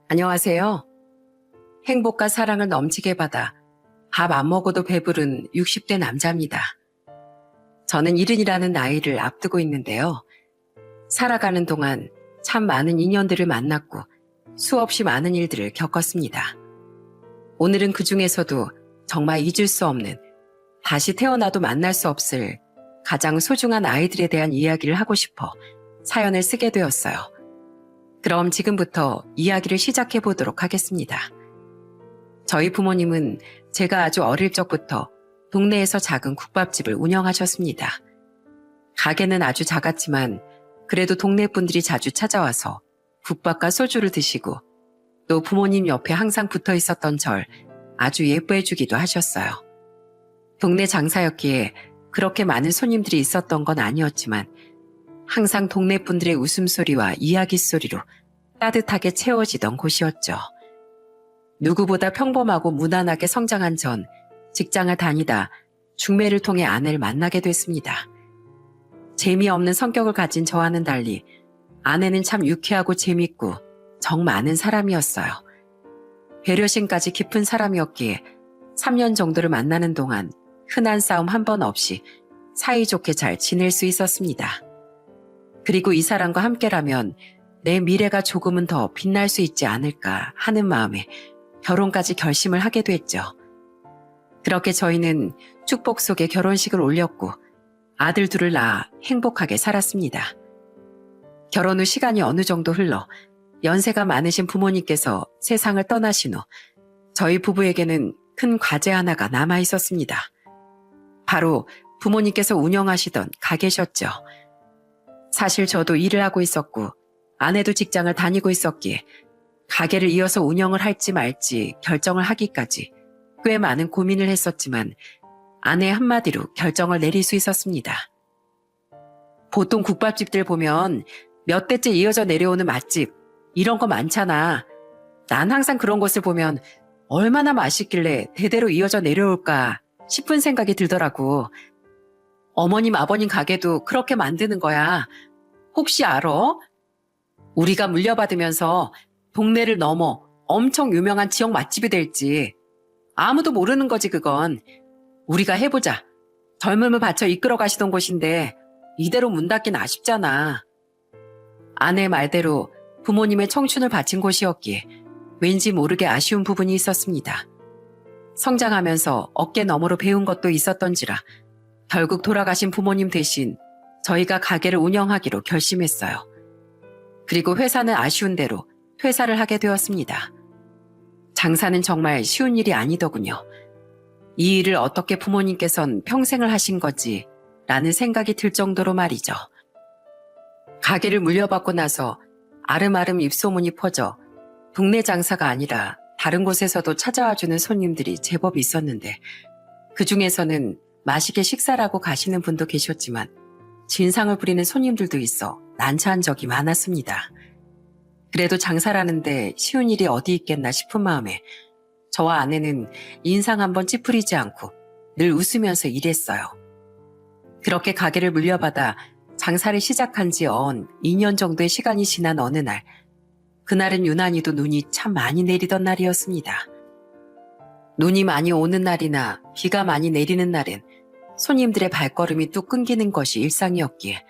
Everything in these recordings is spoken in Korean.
안녕하세요. 행복과 사랑을 넘치게 받아 밥 안 먹어도 배부른 60대 남자입니다. 저는 70이라는 나이를 앞두고 있는데요. 살아가는 동안 참 많은 인연들을 만났고 수없이 많은 일들을 겪었습니다. 오늘은 그 중에서도 정말 잊을 수 없는, 다시 태어나도 만날 수 없을 가장 소중한 아이들에 대한 이야기를 하고 싶어 사연을 쓰게 되었어요. 그럼 지금부터 이야기를 시작해 보도록 하겠습니다. 저희 부모님은 제가 아주 어릴 적부터 동네에서 작은 국밥집을 운영하셨습니다. 가게는 아주 작았지만 그래도 동네 분들이 자주 찾아와서 국밥과 소주를 드시고 또 부모님 옆에 항상 붙어 있었던 절 아주 예뻐해 주기도 하셨어요. 동네 장사였기에 그렇게 많은 손님들이 있었던 건 아니었지만 항상 동네 분들의 웃음소리와 이야기소리로 따뜻하게 채워지던 곳이었죠. 누구보다 평범하고 무난하게 성장한 전 직장을 다니다 중매를 통해 아내를 만나게 됐습니다. 재미없는 성격을 가진 저와는 달리 아내는 참 유쾌하고 재밌고 정 많은 사람이었어요. 배려심까지 깊은 사람이었기에 3년 정도를 만나는 동안 흔한 싸움 한 번 없이 사이좋게 잘 지낼 수 있었습니다. 그리고 이 사람과 함께라면 내 미래가 조금은 더 빛날 수 있지 않을까 하는 마음에 결혼까지 결심을 하게 됐죠. 그렇게 저희는 축복 속에 결혼식을 올렸고 아들 둘을 낳아 행복하게 살았습니다. 결혼 후 시간이 어느 정도 흘러 연세가 많으신 부모님께서 세상을 떠나신 후 저희 부부에게는 큰 과제 하나가 남아 있었습니다. 바로 부모님께서 운영하시던 가게셨죠. 사실 저도 일을 하고 있었고 아내도 직장을 다니고 있었기에 가게를 이어서 운영을 할지 말지 결정을 하기까지 꽤 많은 고민을 했었지만 아내 한마디로 결정을 내릴 수 있었습니다. 보통 국밥집들 보면 몇 대째 이어져 내려오는 맛집 이런 거 많잖아. 난 항상 그런 것을 보면 얼마나 맛있길래 대대로 이어져 내려올까 싶은 생각이 들더라고. 어머님 아버님 가게도 그렇게 만드는 거야. 혹시 알아? 우리가 물려받으면서 동네를 넘어 엄청 유명한 지역 맛집이 될지 아무도 모르는 거지 그건. 우리가 해보자. 젊음을 바쳐 이끌어 가시던 곳인데 이대로 문 닫긴 아쉽잖아. 아내 말대로 부모님의 청춘을 바친 곳이었기에 왠지 모르게 아쉬운 부분이 있었습니다. 성장하면서 어깨 너머로 배운 것도 있었던지라 결국 돌아가신 부모님 대신 저희가 가게를 운영하기로 결심했어요. 그리고 회사는 아쉬운 대로 퇴사를 하게 되었습니다. 장사는 정말 쉬운 일이 아니더군요. 이 일을 어떻게 부모님께선 평생을 하신 거지 라는 생각이 들 정도로 말이죠. 가게를 물려받고 나서 아름아름 입소문이 퍼져 동네 장사가 아니라 다른 곳에서도 찾아와주는 손님들이 제법 있었는데 그중에서는 맛있게 식사를 하고 가시는 분도 계셨지만 진상을 부리는 손님들도 있어 난처한 적이 많았습니다. 그래도 장사라는데 쉬운 일이 어디 있겠나 싶은 마음에 저와 아내는 인상 한번 찌푸리지 않고 늘 웃으면서 일했어요. 그렇게 가게를 물려받아 장사를 시작한 지 언 2년 정도의 시간이 지난 어느 날, 그날은 유난히도 눈이 참 많이 내리던 날이었습니다. 눈이 많이 오는 날이나 비가 많이 내리는 날엔 손님들의 발걸음이 뚝 끊기는 것이 일상이었기에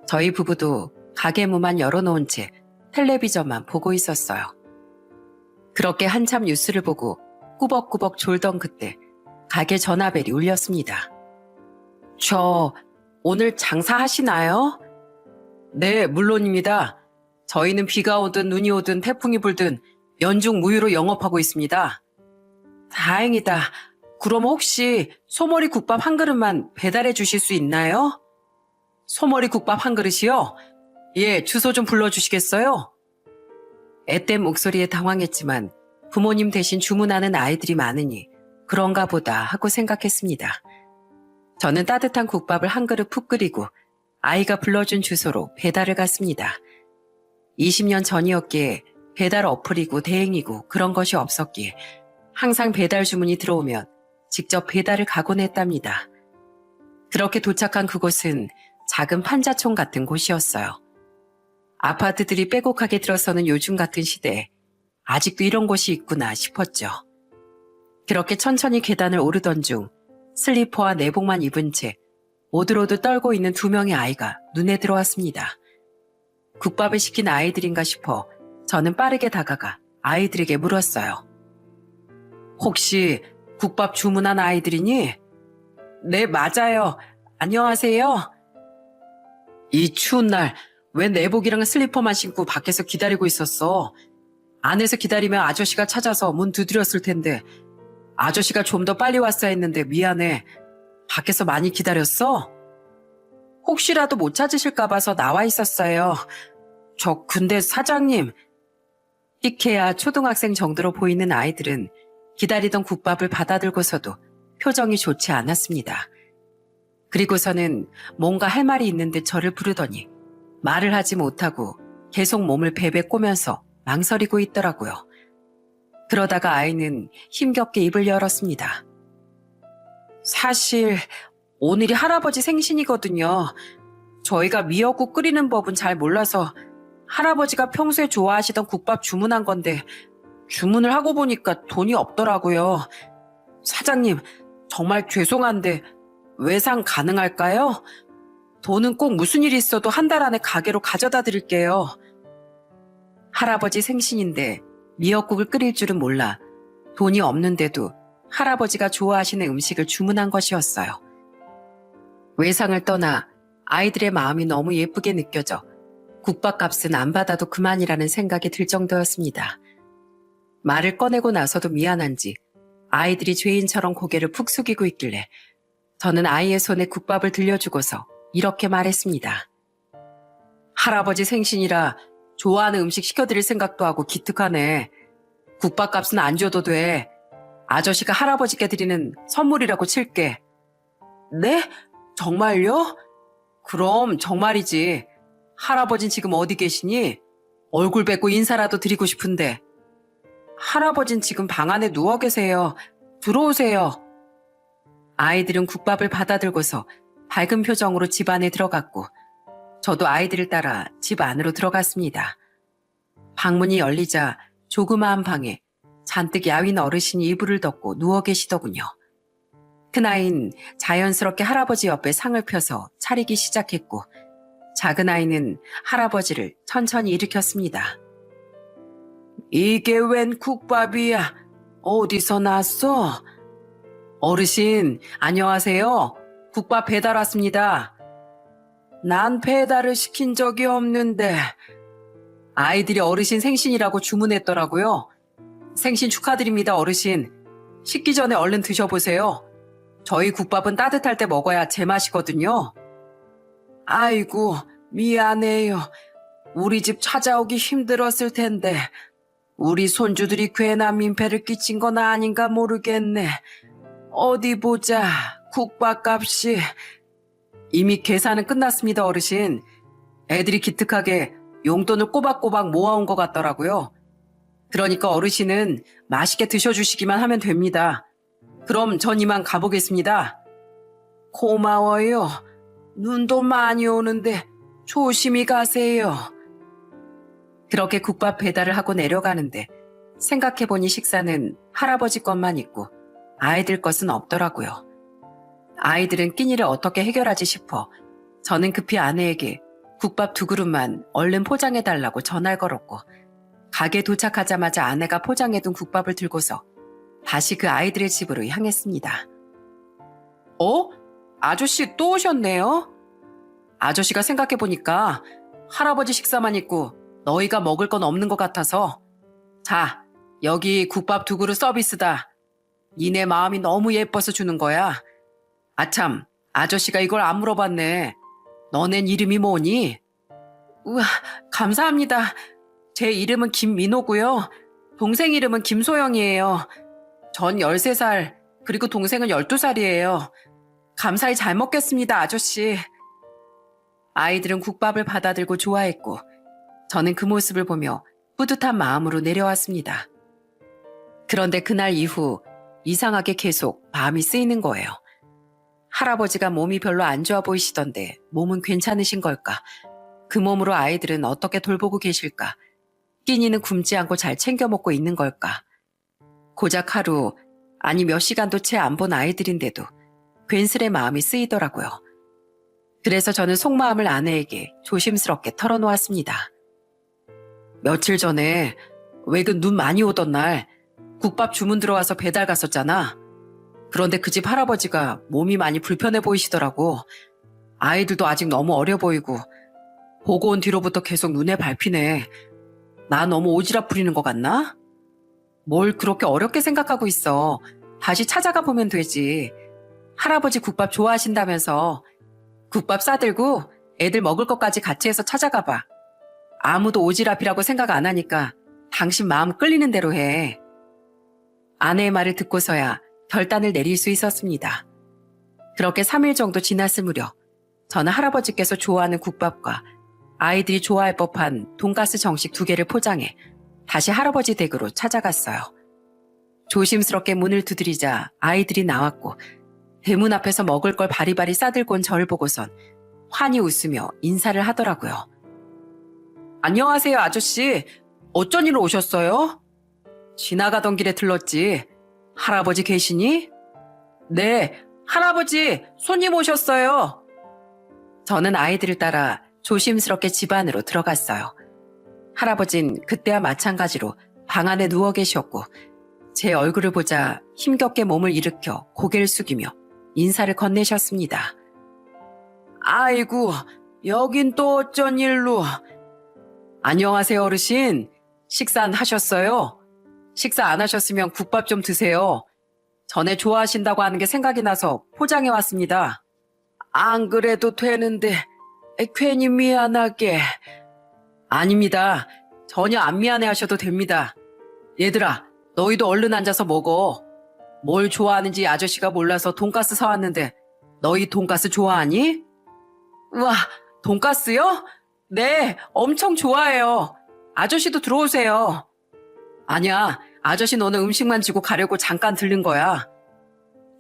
저희 부부도 가게 문만 열어놓은 채 텔레비전만 보고 있었어요. 그렇게 한참 뉴스를 보고 꾸벅꾸벅 졸던 그때 가게 전화벨이 울렸습니다. 저 오늘 장사하시나요? 네, 물론입니다. 저희는 비가 오든 눈이 오든 태풍이 불든 연중 무휴로 영업하고 있습니다. 다행이다. 그럼 혹시 소머리 국밥 한 그릇만 배달해 주실 수 있나요? 소머리 국밥 한 그릇이요? 예, 주소 좀 불러주시겠어요? 앳된 목소리에 당황했지만 부모님 대신 주문하는 아이들이 많으니 그런가 보다 하고 생각했습니다. 저는 따뜻한 국밥을 한 그릇 푹 끓이고 아이가 불러준 주소로 배달을 갔습니다. 20년 전이었기에 배달 어플이고 대행이고 그런 것이 없었기에 항상 배달 주문이 들어오면 직접 배달을 가곤 했답니다. 그렇게 도착한 그곳은 작은 판자촌 같은 곳이었어요. 아파트들이 빼곡하게 들어서는 요즘 같은 시대에 아직도 이런 곳이 있구나 싶었죠. 그렇게 천천히 계단을 오르던 중 슬리퍼와 내복만 입은 채 오들오들 떨고 있는 두 명의 아이가 눈에 들어왔습니다. 국밥을 시킨 아이들인가 싶어 저는 빠르게 다가가 아이들에게 물었어요. 혹시 국밥 주문한 아이들이니? 네, 맞아요. 안녕하세요. 이 추운 날 왜 내복이랑 슬리퍼만 신고 밖에서 기다리고 있었어? 안에서 기다리면 아저씨가 찾아서 문 두드렸을 텐데 아저씨가 좀 더 빨리 왔어야 했는데 미안해. 밖에서 많이 기다렸어? 혹시라도 못 찾으실까 봐서 나와 있었어요. 저 근데 사장님. 픽해야 초등학생 정도로 보이는 아이들은 기다리던 국밥을 받아들고서도 표정이 좋지 않았습니다. 그리고서는 뭔가 할 말이 있는 듯 저를 부르더니 말을 하지 못하고 계속 몸을 베베 꼬면서 망설이고 있더라고요. 그러다가 아이는 힘겹게 입을 열었습니다. 사실 오늘이 할아버지 생신이거든요. 저희가 미역국 끓이는 법은 잘 몰라서 할아버지가 평소에 좋아하시던 국밥 주문한 건데 주문을 하고 보니까 돈이 없더라고요. 사장님, 정말 죄송한데 외상 가능할까요? 돈은 꼭 무슨 일이 있어도 한 달 안에 가게로 가져다 드릴게요. 할아버지 생신인데 미역국을 끓일 줄은 몰라 돈이 없는데도 할아버지가 좋아하시는 음식을 주문한 것이었어요. 외상을 떠나 아이들의 마음이 너무 예쁘게 느껴져 국밥값은 안 받아도 그만이라는 생각이 들 정도였습니다. 말을 꺼내고 나서도 미안한지 아이들이 죄인처럼 고개를 푹 숙이고 있길래 저는 아이의 손에 국밥을 들려주고서 이렇게 말했습니다. 할아버지 생신이라 좋아하는 음식 시켜드릴 생각도 하고 기특하네. 국밥값은 안 줘도 돼. 아저씨가 할아버지께 드리는 선물이라고 칠게. 네? 정말요? 그럼 정말이지. 할아버진 지금 어디 계시니? 얼굴 뵙고 인사라도 드리고 싶은데. 할아버진 지금 방 안에 누워 계세요. 들어오세요. 아이들은 국밥을 받아들고서 밝은 표정으로 집 안에 들어갔고 저도 아이들을 따라 집 안으로 들어갔습니다. 방문이 열리자 조그마한 방에 잔뜩 야윈 어르신이 이불을 덮고 누워 계시더군요. 큰아이는 자연스럽게 할아버지 옆에 상을 펴서 차리기 시작했고 작은 아이는 할아버지를 천천히 일으켰습니다. 이게 웬 국밥이야? 어디서 났어? 어르신, 안녕하세요. 국밥 배달 왔습니다. 난 배달을 시킨 적이 없는데. 아이들이 어르신 생신이라고 주문했더라고요. 생신 축하드립니다, 어르신. 식기 전에 얼른 드셔보세요. 저희 국밥은 따뜻할 때 먹어야 제맛이거든요. 아이고, 미안해요. 우리 집 찾아오기 힘들었을 텐데. 우리 손주들이 괜한 민폐를 끼친 건 아닌가 모르겠네. 어디 보자. 국밥값이. 이미 계산은 끝났습니다, 어르신. 애들이 기특하게 용돈을 꼬박꼬박 모아온 것 같더라고요. 그러니까 어르신은 맛있게 드셔주시기만 하면 됩니다. 그럼 전 이만 가보겠습니다. 고마워요. 눈도 많이 오는데 조심히 가세요. 그렇게 국밥 배달을 하고 내려가는데 생각해보니 식사는 할아버지 것만 있고 아이들 것은 없더라고요. 아이들은 끼니를 어떻게 해결하지 싶어 저는 급히 아내에게 국밥 2그릇만 얼른 포장해달라고 전화를 걸었고 가게 도착하자마자 아내가 포장해둔 국밥을 들고서 다시 그 아이들의 집으로 향했습니다. 아저씨 또 오셨네요? 아저씨가 생각해보니까 할아버지 식사만 있고 너희가 먹을 건 없는 것 같아서 자, 여기 국밥 2그릇 서비스다. 니네 마음이 너무 예뻐서 주는 거야. 아참, 아저씨가 이걸 안 물어봤네. 너넨 이름이 뭐니? 우와, 감사합니다. 제 이름은 김민호고요. 동생 이름은 김소영이에요. 전 13살, 그리고 동생은 12살이에요. 감사히 잘 먹겠습니다, 아저씨. 아이들은 국밥을 받아들고 좋아했고 저는 그 모습을 보며 뿌듯한 마음으로 내려왔습니다. 그런데 그날 이후 이상하게 계속 마음이 쓰이는 거예요. 할아버지가 몸이 별로 안 좋아 보이시던데 몸은 괜찮으신 걸까? 그 몸으로 아이들은 어떻게 돌보고 계실까? 끼니는 굶지 않고 잘 챙겨 먹고 있는 걸까? 고작 하루, 아니 몇 시간도 채 안 본 아이들인데도 괜스레 마음이 쓰이더라고요. 그래서 저는 속마음을 아내에게 조심스럽게 털어놓았습니다. 며칠 전에 외근 눈 많이 오던 날 국밥 주문 들어와서 배달 갔었잖아. 그런데 그 집 할아버지가 몸이 많이 불편해 보이시더라고. 아이들도 아직 너무 어려 보이고 보고 온 뒤로부터 계속 눈에 밟히네. 나 너무 오지랖 부리는 것 같나? 뭘 그렇게 어렵게 생각하고 있어. 다시 찾아가 보면 되지. 할아버지 국밥 좋아하신다면서 국밥 싸들고 애들 먹을 것까지 같이 해서 찾아가 봐. 아무도 오지랖이라고 생각 안 하니까 당신 마음 끌리는 대로 해. 아내의 말을 듣고서야 결단을 내릴 수 있었습니다. 그렇게 3일 정도 지났을 무렵 저는 할아버지께서 좋아하는 국밥과 아이들이 좋아할 법한 돈가스 정식 2개를 포장해 다시 할아버지 댁으로 찾아갔어요. 조심스럽게 문을 두드리자 아이들이 나왔고 대문 앞에서 먹을 걸 바리바리 싸들고 온 저를 보고선 환히 웃으며 인사를 하더라고요. 안녕하세요, 아저씨. 어쩐 일로 오셨어요? 지나가던 길에 들렀지. 할아버지 계시니? 네, 할아버지, 손님 오셨어요. 저는 아이들을 따라 조심스럽게 집 안으로 들어갔어요. 할아버진 그때와 마찬가지로 방 안에 누워 계셨고 제 얼굴을 보자 힘겹게 몸을 일으켜 고개를 숙이며 인사를 건네셨습니다. 아이고, 여긴 또 어쩐 일로. 안녕하세요, 어르신. 식사는 하셨어요? 식사 안 하셨으면 국밥 좀 드세요. 전에 좋아하신다고 하는 게 생각이 나서 포장해 왔습니다. 안 그래도 되는데 괜히 미안하게. 아닙니다. 전혀 안 미안해 하셔도 됩니다. 얘들아, 너희도 얼른 앉아서 먹어. 뭘 좋아하는지 아저씨가 몰라서 돈가스 사왔는데 너희 돈가스 좋아하니? 우와, 돈가스요? 네, 엄청 좋아해요. 아저씨도 들어오세요. 아니야, 아저씨 너는 음식만 지고 가려고 잠깐 들른 거야.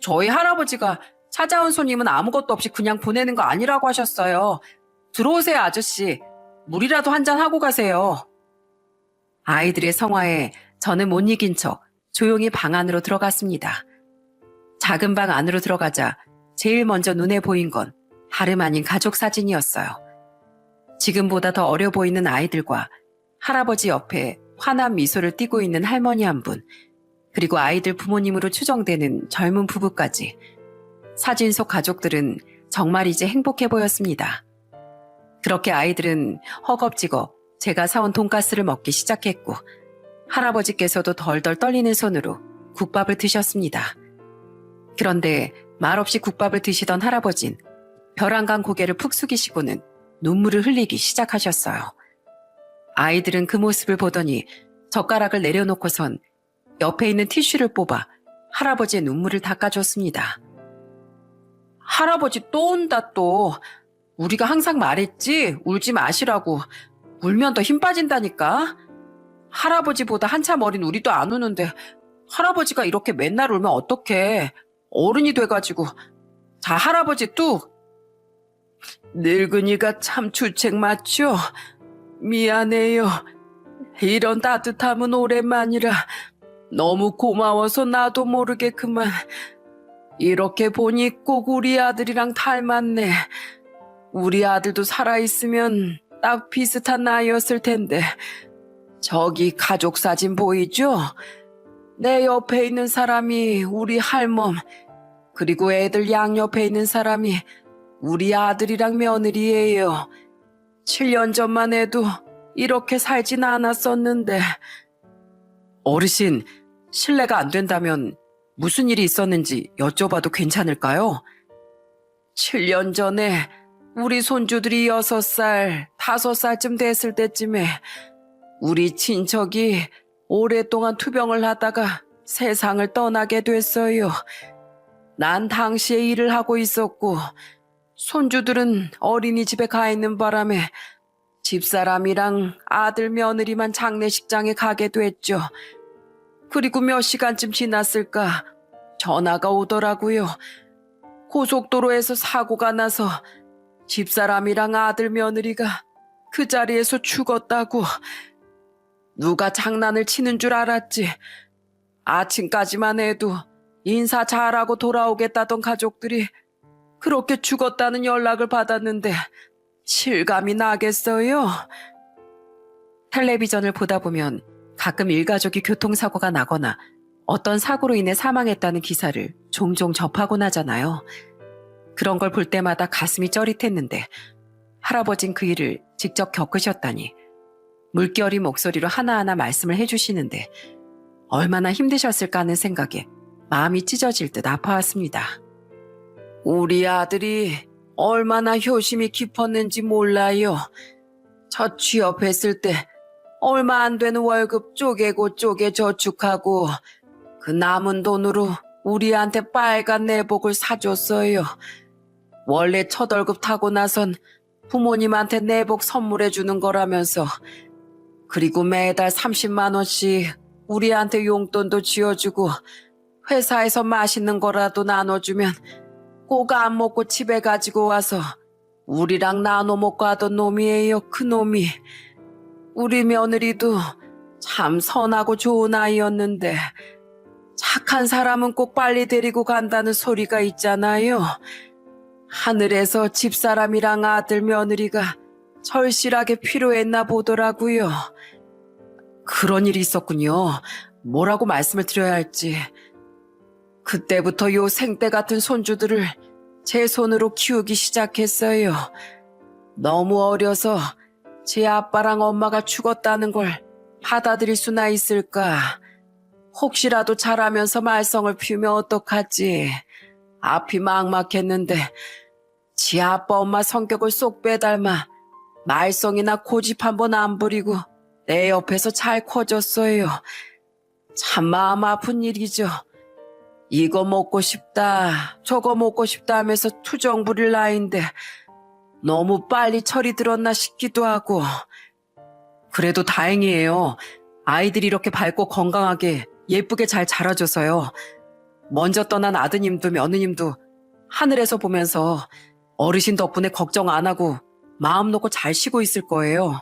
저희 할아버지가 찾아온 손님은 아무것도 없이 그냥 보내는 거 아니라고 하셨어요. 들어오세요, 아저씨. 물이라도 한잔 하고 가세요. 아이들의 성화에 저는 못 이긴 척 조용히 방 안으로 들어갔습니다. 작은 방 안으로 들어가자 제일 먼저 눈에 보인 건 다름 아닌 가족 사진이었어요. 지금보다 더 어려 보이는 아이들과 할아버지 옆에 환한 미소를 띠고 있는 할머니 한 분, 그리고 아이들 부모님으로 추정되는 젊은 부부까지. 사진 속 가족들은 정말 이제 행복해 보였습니다. 그렇게 아이들은 허겁지겁 제가 사온 돈가스를 먹기 시작했고 할아버지께서도 덜덜 떨리는 손으로 국밥을 드셨습니다. 그런데 말없이 국밥을 드시던 할아버진 벼랑간 고개를 푹 숙이시고는 눈물을 흘리기 시작하셨어요. 아이들은 그 모습을 보더니 젓가락을 내려놓고선 옆에 있는 티슈를 뽑아 할아버지의 눈물을 닦아줬습니다. 할아버지 또 온다 또. 우리가 항상 말했지 울지 마시라고. 울면 더 힘 빠진다니까. 할아버지보다 한참 어린 우리도 안 우는데 할아버지가 이렇게 맨날 울면 어떡해. 어른이 돼가지고. 자, 할아버지 뚝. 늙은이가 참 주책 맞죠? 미안해요. 이런 따뜻함은 오랜만이라 너무 고마워서 나도 모르게 그만. 이렇게 보니 꼭 우리 아들이랑 닮았네. 우리 아들도 살아있으면 딱 비슷한 나이였을 텐데. 저기 가족 사진 보이죠? 내 옆에 있는 사람이 우리 할멈, 그리고 애들 양옆에 있는 사람이 우리 아들이랑 며느리예요. 7년 전만 해도 이렇게 살진 않았었는데. 어르신, 실례가 안 된다면 무슨 일이 있었는지 여쭤봐도 괜찮을까요? 7년 전에 우리 손주들이 6살, 5살쯤 됐을 때쯤에 우리 친척이 오랫동안 투병을 하다가 세상을 떠나게 됐어요. 난 당시에 일을 하고 있었고 손주들은 어린이집에 가 있는 바람에 집사람이랑 아들 며느리만 장례식장에 가게 됐죠. 그리고 몇 시간쯤 지났을까 전화가 오더라고요. 고속도로에서 사고가 나서 집사람이랑 아들 며느리가 그 자리에서 죽었다고. 누가 장난을 치는 줄 알았지. 아침까지만 해도 인사 잘하고 돌아오겠다던 가족들이 그렇게 죽었다는 연락을 받았는데 실감이 나겠어요? 텔레비전을 보다 보면 가끔 일가족이 교통사고가 나거나 어떤 사고로 인해 사망했다는 기사를 종종 접하곤 하잖아요. 그런 걸 볼 때마다 가슴이 쩌릿했는데 할아버진 그 일을 직접 겪으셨다니 물결이 목소리로 하나하나 말씀을 해주시는데 얼마나 힘드셨을까 하는 생각에 마음이 찢어질 듯 아파왔습니다. 우리 아들이 얼마나 효심이 깊었는지 몰라요. 첫 취업했을 때 얼마 안 되는 월급 쪼개고 쪼개 저축하고 그 남은 돈으로 우리한테 빨간 내복을 사줬어요. 원래 첫 월급 타고 나선 부모님한테 내복 선물해 주는 거라면서 그리고 매달 30만 원씩 우리한테 용돈도 쥐어주고 회사에서 맛있는 거라도 나눠주면 꼭 안 먹고 집에 가지고 와서 우리랑 나눠 먹고 하던 놈이에요, 그 놈이. 우리 며느리도 참 선하고 좋은 아이였는데 착한 사람은 꼭 빨리 데리고 간다는 소리가 있잖아요. 하늘에서 집사람이랑 아들 며느리가 절실하게 필요했나 보더라고요. 그런 일이 있었군요. 뭐라고 말씀을 드려야 할지. 그때부터 요 생떼 같은 손주들을 제 손으로 키우기 시작했어요. 너무 어려서 제 아빠랑 엄마가 죽었다는 걸 받아들일 수나 있을까. 혹시라도 자라면서 말썽을 피우면 어떡하지. 앞이 막막했는데 지 아빠 엄마 성격을 쏙 빼닮아 말썽이나 고집 한번 안 부리고 내 옆에서 잘 커졌어요. 참 마음 아픈 일이죠. 이거 먹고 싶다, 저거 먹고 싶다 하면서 투정 부릴 나이인데 너무 빨리 철이 들었나 싶기도 하고. 그래도 다행이에요. 아이들이 이렇게 밝고 건강하게 예쁘게 잘 자라줘서요. 먼저 떠난 아드님도 며느님도 하늘에서 보면서 어르신 덕분에 걱정 안 하고 마음 놓고 잘 쉬고 있을 거예요.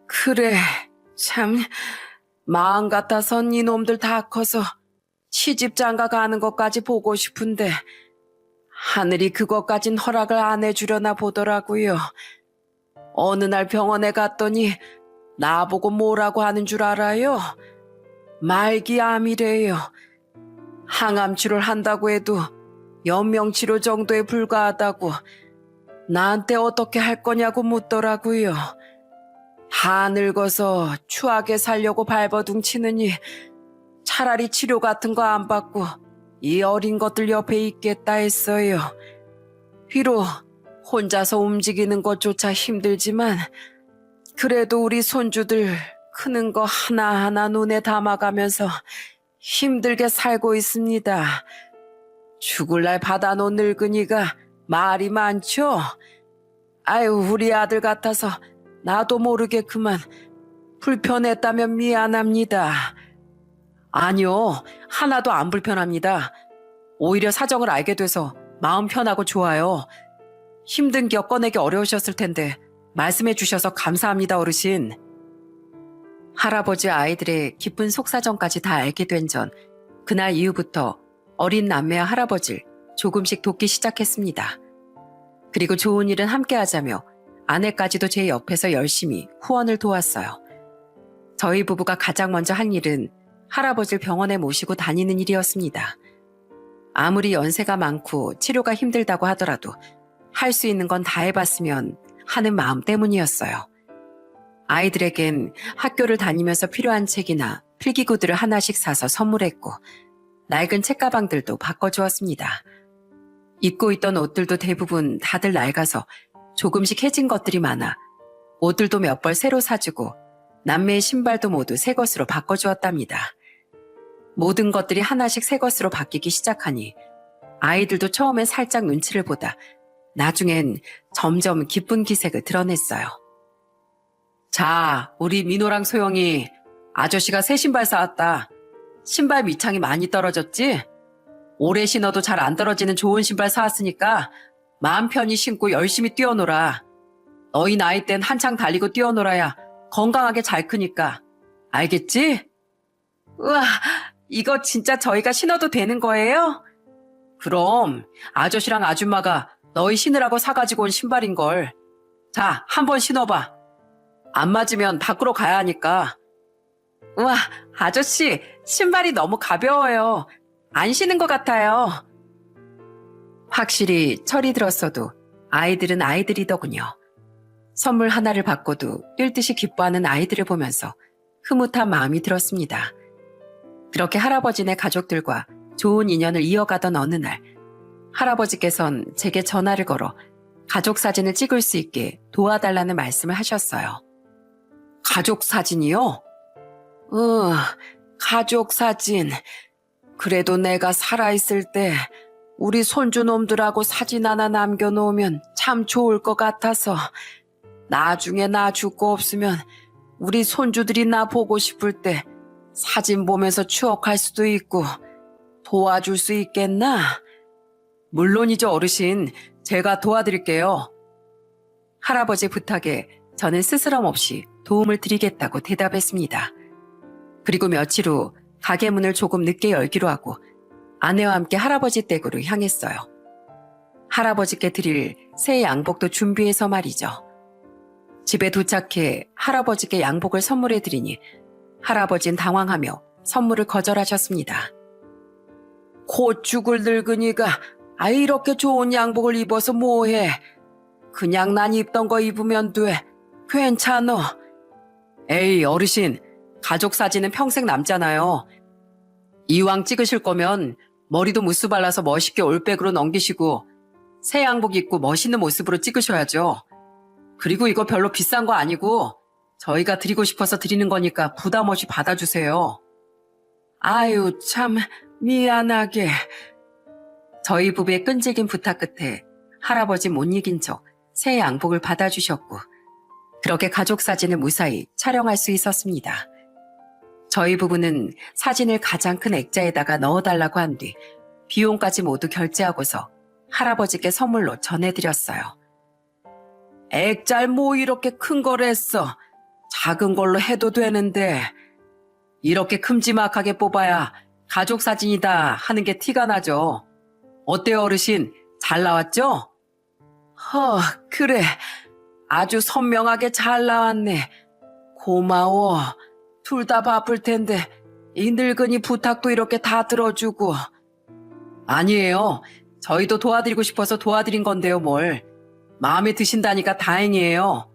그래, 참 마음 같아선 이놈들 다 커서 시집장가 가는 것까지 보고 싶은데 하늘이 그것까진 허락을 안 해주려나 보더라고요. 어느 날 병원에 갔더니 나보고 뭐라고 하는 줄 알아요? 말기암이래요. 항암치료를 한다고 해도 연명치료 정도에 불과하다고 나한테 어떻게 할 거냐고 묻더라고요. 다 늙어서 추하게 살려고 발버둥 치느니 차라리 치료 같은 거 안 받고 이 어린 것들 옆에 있겠다 했어요. 비록 혼자서 움직이는 것조차 힘들지만 그래도 우리 손주들 크는 거 하나하나 눈에 담아가면서 힘들게 살고 있습니다. 죽을 날 받아놓은 늙은이가 말이 많죠? 아유, 우리 아들 같아서 나도 모르게 그만 불편했다면 미안합니다. 아니요, 하나도 안 불편합니다. 오히려 사정을 알게 돼서 마음 편하고 좋아요. 힘든 기억 꺼내기 어려우셨을 텐데 말씀해 주셔서 감사합니다, 어르신. 할아버지 아이들의 깊은 속사정까지 다 알게 된 전 그날 이후부터 어린 남매와 할아버지를 조금씩 돕기 시작했습니다. 그리고 좋은 일은 함께 하자며 아내까지도 제 옆에서 열심히 후원을 도왔어요. 저희 부부가 가장 먼저 한 일은 할아버지를 병원에 모시고 다니는 일이었습니다. 아무리 연세가 많고 치료가 힘들다고 하더라도 할 수 있는 건 다 해봤으면 하는 마음 때문이었어요. 아이들에겐 학교를 다니면서 필요한 책이나 필기구들을 하나씩 사서 선물했고 낡은 책가방들도 바꿔주었습니다. 입고 있던 옷들도 대부분 다들 낡아서 조금씩 해진 것들이 많아 옷들도 몇 벌 새로 사주고 남매의 신발도 모두 새 것으로 바꿔주었답니다. 모든 것들이 하나씩 새 것으로 바뀌기 시작하니 아이들도 처음엔 살짝 눈치를 보다 나중엔 점점 기쁜 기색을 드러냈어요. 자, 우리 민호랑 소영이 아저씨가 새 신발 사왔다. 신발 밑창이 많이 떨어졌지? 오래 신어도 잘 안 떨어지는 좋은 신발 사왔으니까 마음 편히 신고 열심히 뛰어놀아. 너희 나이 땐 한창 달리고 뛰어놀아야 건강하게 잘 크니까 알겠지? 우와, 이거 진짜 저희가 신어도 되는 거예요? 그럼 아저씨랑 아줌마가 너희 신으라고 사가지고 온 신발인걸. 자, 한번 신어봐. 안 맞으면 밖으로 가야 하니까. 우와, 아저씨, 신발이 너무 가벼워요. 안 신은 것 같아요. 확실히 철이 들었어도 아이들은 아이들이더군요. 선물 하나를 받고도 뛸 듯이 기뻐하는 아이들을 보면서 흐뭇한 마음이 들었습니다. 그렇게 할아버지네 가족들과 좋은 인연을 이어가던 어느 날, 할아버지께선 제게 전화를 걸어 가족 사진을 찍을 수 있게 도와달라는 말씀을 하셨어요. 가족 사진이요? 가족 사진. 그래도 내가 살아있을 때 우리 손주놈들하고 사진 하나 남겨놓으면 참 좋을 것 같아서 나중에 나 죽고 없으면 우리 손주들이 나 보고 싶을 때 사진 보면서 추억할 수도 있고 도와줄 수 있겠나? 물론이죠, 어르신. 제가 도와드릴게요. 할아버지 부탁에 저는 스스럼 없이 도움을 드리겠다고 대답했습니다. 그리고 며칠 후 가게 문을 조금 늦게 열기로 하고 아내와 함께 할아버지 댁으로 향했어요. 할아버지께 드릴 새 양복도 준비해서 말이죠. 집에 도착해 할아버지께 양복을 선물해 드리니 할아버진 당황하며 선물을 거절하셨습니다. 곧 죽을 늙은이가 이렇게 좋은 양복을 입어서 뭐해. 그냥 난 입던 거 입으면 돼. 괜찮어. 에이, 어르신. 가족 사진은 평생 남잖아요. 이왕 찍으실 거면 머리도 무스 발라서 멋있게 올백으로 넘기시고 새 양복 입고 멋있는 모습으로 찍으셔야죠. 그리고 이거 별로 비싼 거 아니고 저희가 드리고 싶어서 드리는 거니까 부담 없이 받아주세요. 아유, 참 미안하게. 저희 부부의 끈질긴 부탁 끝에 할아버지 못 이긴 척 새 양복을 받아주셨고 그렇게 가족 사진을 무사히 촬영할 수 있었습니다. 저희 부부는 사진을 가장 큰 액자에다가 넣어달라고 한 뒤 비용까지 모두 결제하고서 할아버지께 선물로 전해드렸어요. 액자를 뭐 이렇게 큰 걸 했어. 작은 걸로 해도 되는데 이렇게 큼지막하게 뽑아야 가족 사진이다 하는 게 티가 나죠. 어때요, 어르신? 잘 나왔죠? 그래. 아주 선명하게 잘 나왔네. 고마워. 둘 다 바쁠 텐데 이 늙은이 부탁도 이렇게 다 들어주고. 아니에요. 저희도 도와드리고 싶어서 도와드린 건데요, 뭘. 마음에 드신다니까 다행이에요.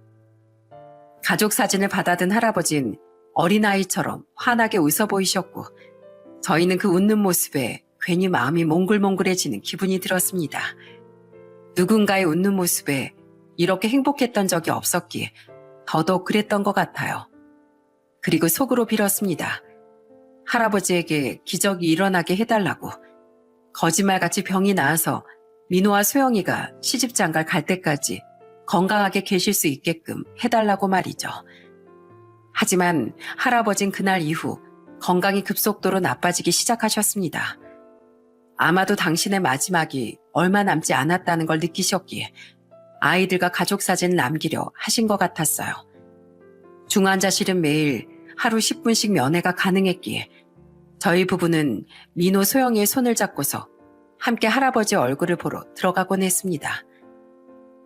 가족 사진을 받아든 할아버진 어린아이처럼 환하게 웃어 보이셨고 저희는 그 웃는 모습에 괜히 마음이 몽글몽글해지는 기분이 들었습니다. 누군가의 웃는 모습에 이렇게 행복했던 적이 없었기에 더더욱 그랬던 것 같아요. 그리고 속으로 빌었습니다. 할아버지에게 기적이 일어나게 해달라고. 거짓말같이 병이 나아서 민호와 소영이가 시집장가를 갈 때까지 건강하게 계실 수 있게끔 해달라고 말이죠. 하지만 할아버진 그날 이후 건강이 급속도로 나빠지기 시작하셨습니다. 아마도 당신의 마지막이 얼마 남지 않았다는 걸 느끼셨기에 아이들과 가족 사진을 남기려 하신 것 같았어요. 중환자실은 매일 하루 10분씩 면회가 가능했기에 저희 부부는 민호 소영이의 손을 잡고서 함께 할아버지 얼굴을 보러 들어가곤 했습니다.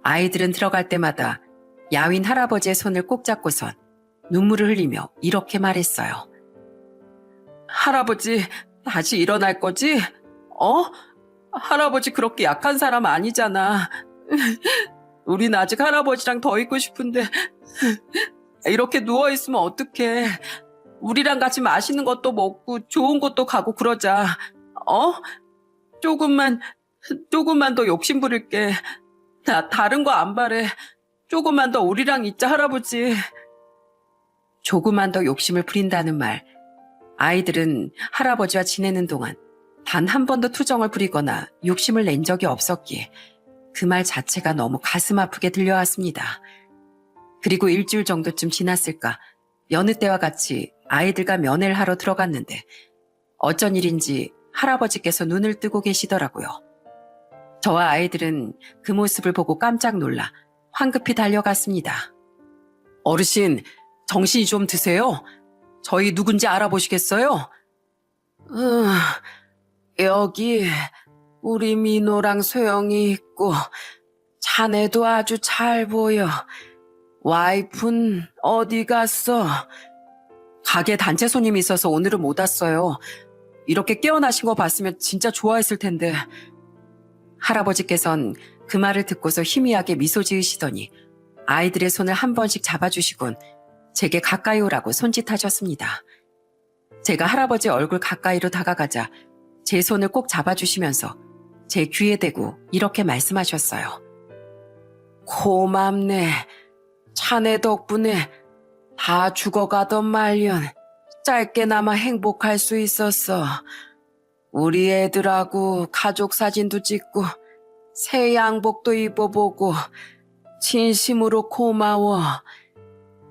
아이들은 들어갈 때마다 야윈 할아버지의 손을 꼭 잡고선 눈물을 흘리며 이렇게 말했어요. 할아버지 다시 일어날 거지? 할아버지 그렇게 약한 사람 아니잖아. 우린 아직 할아버지랑 더 있고 싶은데 이렇게 누워있으면 어떡해. 우리랑 같이 맛있는 것도 먹고 좋은 곳도 가고 그러자. 조금만 더 욕심 부릴게. 나 다른 거 안 바래. 조금만 더 우리랑 있자, 할아버지. 조금만 더 욕심을 부린다는 말. 아이들은 할아버지와 지내는 동안 단 한 번도 투정을 부리거나 욕심을 낸 적이 없었기에 그 말 자체가 너무 가슴 아프게 들려왔습니다. 그리고 일주일 정도쯤 지났을까 여느 때와 같이 아이들과 면회를 하러 들어갔는데 어쩐 일인지 할아버지께서 눈을 뜨고 계시더라고요. 저와 아이들은 그 모습을 보고 깜짝 놀라 황급히 달려갔습니다. 어르신, 정신이 좀 드세요? 저희 누군지 알아보시겠어요? 여기 우리 민호랑 소영이 있고 자네도 아주 잘 보여. 와이프는 어디 갔어? 가게 단체 손님이 있어서 오늘은 못 왔어요. 이렇게 깨어나신 거 봤으면 진짜 좋아했을 텐데. 할아버지께선 그 말을 듣고서 희미하게 미소 지으시더니 아이들의 손을 한 번씩 잡아주시곤 제게 가까이 오라고 손짓하셨습니다. 제가 할아버지 얼굴 가까이로 다가가자 제 손을 꼭 잡아주시면서 제 귀에 대고 이렇게 말씀하셨어요. 고맙네. 자네 덕분에 다 죽어가던 말년 짧게나마 행복할 수 있었어. 우리 애들하고 가족 사진도 찍고 새 양복도 입어보고 진심으로 고마워.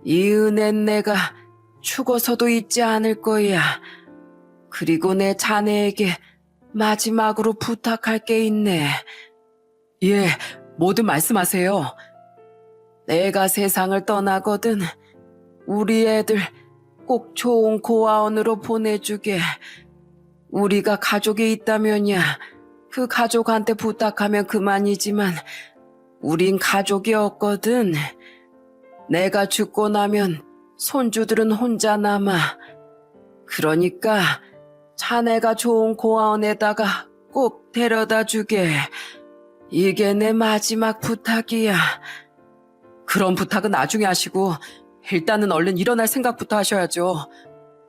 이 은혜는 내가 죽어서도 잊지 않을 거야. 그리고 내 자네에게 마지막으로 부탁할 게 있네. 예, 뭐든 말씀하세요. 내가 세상을 떠나거든 우리 애들 꼭 좋은 고아원으로 보내주게. 우리가 가족이 있다면야 그 가족한테 부탁하면 그만이지만 우린 가족이었거든. 내가 죽고 나면 손주들은 혼자 남아. 그러니까 자네가 좋은 고아원에다가 꼭 데려다 주게. 이게 내 마지막 부탁이야. 그런 부탁은 나중에 하시고 일단은 얼른 일어날 생각부터 하셔야죠.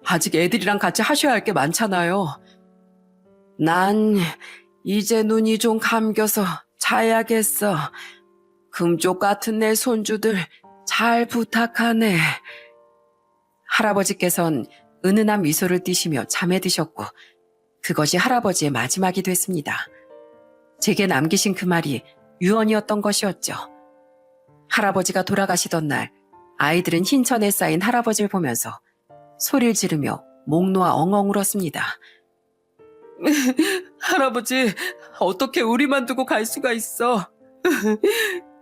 아직 애들이랑 같이 하셔야 할 게 많잖아요. 난 이제 눈이 좀 감겨서 자야겠어. 금쪽 같은 내 손주들 잘 부탁하네. 할아버지께선 은은한 미소를 띠시며 잠에 드셨고 그것이 할아버지의 마지막이 됐습니다. 제게 남기신 그 말이 유언이었던 것이었죠. 할아버지가 돌아가시던 날 아이들은 흰천에 쌓인 할아버지를 보면서 소리를 지르며 목 놓아 엉엉 울었습니다. 할아버지, 어떻게 우리만 두고 갈 수가 있어?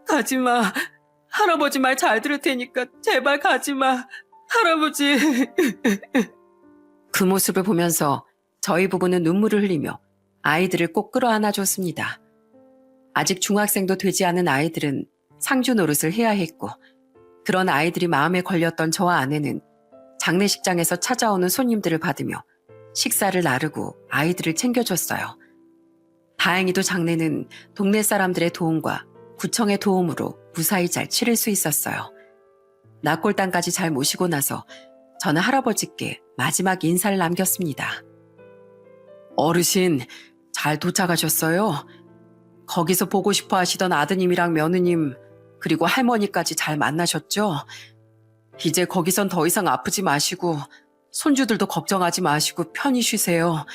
가지마. 할아버지 말 잘 들을 테니까 제발 가지마. 할아버지. 그 모습을 보면서 저희 부부는 눈물을 흘리며 아이들을 꼭 끌어안아 줬습니다. 아직 중학생도 되지 않은 아이들은 상주 노릇을 해야 했고 그런 아이들이 마음에 걸렸던 저와 아내는 장례식장에서 찾아오는 손님들을 받으며 식사를 나르고 아이들을 챙겨줬어요. 다행히도 장례는 동네 사람들의 도움과 구청의 도움으로 무사히 잘 치를 수 있었어요. 낙골당까지 잘 모시고 나서 저는 할아버지께 마지막 인사를 남겼습니다. 어르신, 잘 도착하셨어요? 거기서 보고 싶어 하시던 아드님이랑 며느님, 그리고 할머니까지 잘 만나셨죠? 이제 거기선 더 이상 아프지 마시고 손주들도 걱정하지 마시고 편히 쉬세요.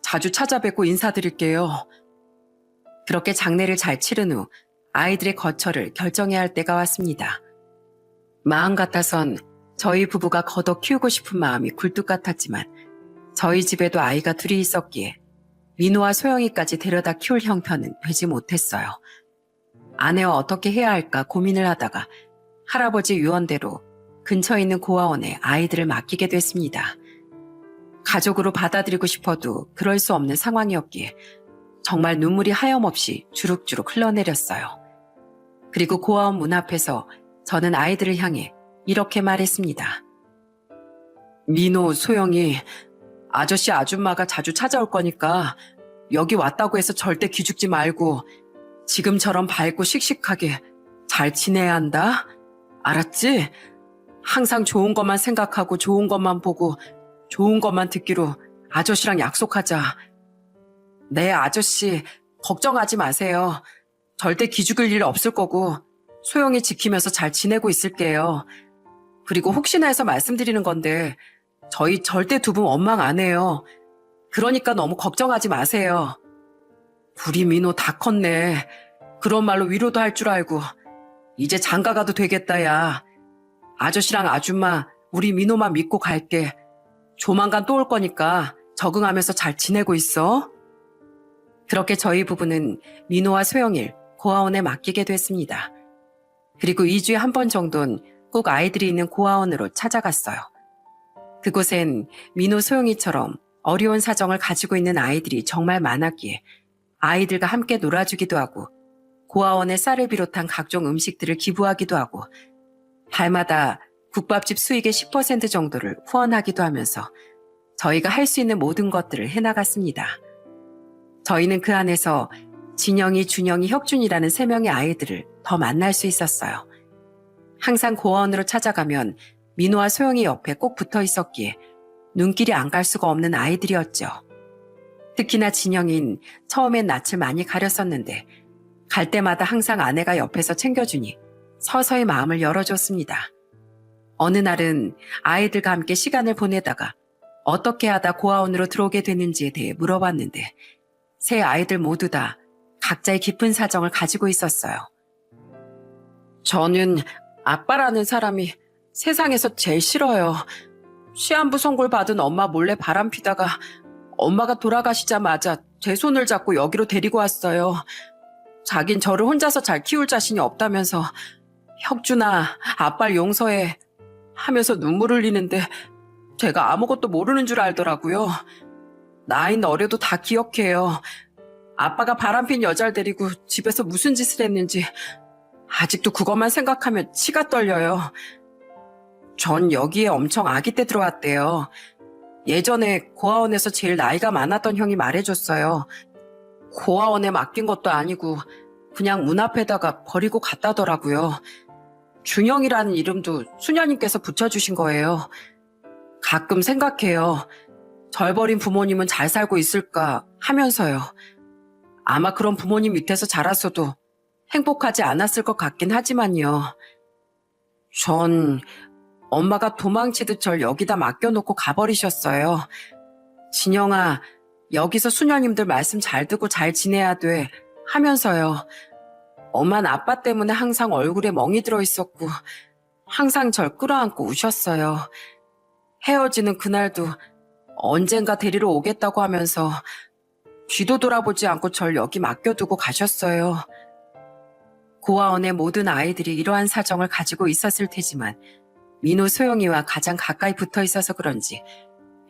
자주 찾아뵙고 인사드릴게요. 그렇게 장례를 잘 치른 후 아이들의 거처를 결정해야 할 때가 왔습니다. 마음 같아선 저희 부부가 거둬 키우고 싶은 마음이 굴뚝 같았지만 저희 집에도 아이가 둘이 있었기에 민호와 소영이까지 데려다 키울 형편은 되지 못했어요. 아내와 어떻게 해야 할까 고민을 하다가 할아버지 유언대로 근처에 있는 고아원에 아이들을 맡기게 됐습니다. 가족으로 받아들이고 싶어도 그럴 수 없는 상황이었기에 정말 눈물이 하염없이 주룩주룩 흘러내렸어요. 그리고 고아원 문 앞에서 저는 아이들을 향해 이렇게 말했습니다. 민호, 소영이, 아저씨 아줌마가 자주 찾아올 거니까 여기 왔다고 해서 절대 기죽지 말고 지금처럼 밝고 씩씩하게 잘 지내야 한다. 알았지? 항상 좋은 것만 생각하고 좋은 것만 보고 좋은 것만 듣기로 아저씨랑 약속하자. 네, 아저씨 걱정하지 마세요. 절대 기죽을 일 없을 거고 소영이 지키면서 잘 지내고 있을게요. 그리고 혹시나 해서 말씀드리는 건데 저희 절대 두 분 원망 안 해요. 그러니까 너무 걱정하지 마세요. 우리 민호 다 컸네. 그런 말로 위로도 할 줄 알고 이제 장가 가도 되겠다 야. 아저씨랑 아줌마 우리 민호만 믿고 갈게. 조만간 또 올 거니까 적응하면서 잘 지내고 있어. 그렇게 저희 부부는 민호와 소영이를 고아원에 맡기게 됐습니다. 그리고 2주에 한 번 정도는 꼭 아이들이 있는 고아원으로 찾아갔어요. 그곳엔 민호 소영이처럼 어려운 사정을 가지고 있는 아이들이 정말 많았기에 아이들과 함께 놀아주기도 하고 고아원에 쌀을 비롯한 각종 음식들을 기부하기도 하고 달마다 국밥집 수익의 10% 정도를 후원하기도 하면서 저희가 할 수 있는 모든 것들을 해나갔습니다. 저희는 그 안에서 진영이, 준영이, 혁준이라는 3명의 아이들을 더 만날 수 있었어요. 항상 고아원으로 찾아가면 민호와 소영이 옆에 꼭 붙어 있었기에 눈길이 안 갈 수가 없는 아이들이었죠. 특히나 진영인 처음엔 낯을 많이 가렸었는데 갈 때마다 항상 아내가 옆에서 챙겨주니 서서히 마음을 열어줬습니다. 어느 날은 아이들과 함께 시간을 보내다가 어떻게 하다 고아원으로 들어오게 됐는지에 대해 물어봤는데 세 아이들 모두 다 각자의 깊은 사정을 가지고 있었어요. 저는 아빠라는 사람이 세상에서 제일 싫어요. 시한부 선고를 받은 엄마 몰래 바람피다가 엄마가 돌아가시자마자 제 손을 잡고 여기로 데리고 왔어요. 자긴 저를 혼자서 잘 키울 자신이 없다면서 혁준아, 아빠를 용서해 하면서 눈물 흘리는데 제가 아무것도 모르는 줄 알더라고요. 나이는 어려도 다 기억해요. 아빠가 바람핀 여자를 데리고 집에서 무슨 짓을 했는지 아직도 그것만 생각하면 치가 떨려요. 전 여기에 엄청 아기 때 들어왔대요. 예전에 고아원에서 제일 나이가 많았던 형이 말해줬어요. 고아원에 맡긴 것도 아니고 그냥 문 앞에다가 버리고 갔다더라고요. 준영이라는 이름도 수녀님께서 붙여주신 거예요. 가끔 생각해요. 절 버린 부모님은 잘 살고 있을까 하면서요. 아마 그런 부모님 밑에서 자랐어도 행복하지 않았을 것 같긴 하지만요. 전 엄마가 도망치듯 절 여기다 맡겨놓고 가버리셨어요. 진영아, 여기서 수녀님들 말씀 잘 듣고 잘 지내야 돼 하면서요. 엄마는 아빠 때문에 항상 얼굴에 멍이 들어있었고 항상 절 끌어안고 우셨어요. 헤어지는 그날도 언젠가 데리러 오겠다고 하면서 뒤도 돌아보지 않고 절 여기 맡겨두고 가셨어요. 고아원의 모든 아이들이 이러한 사정을 가지고 있었을 테지만 민호, 소영이와 가장 가까이 붙어 있어서 그런지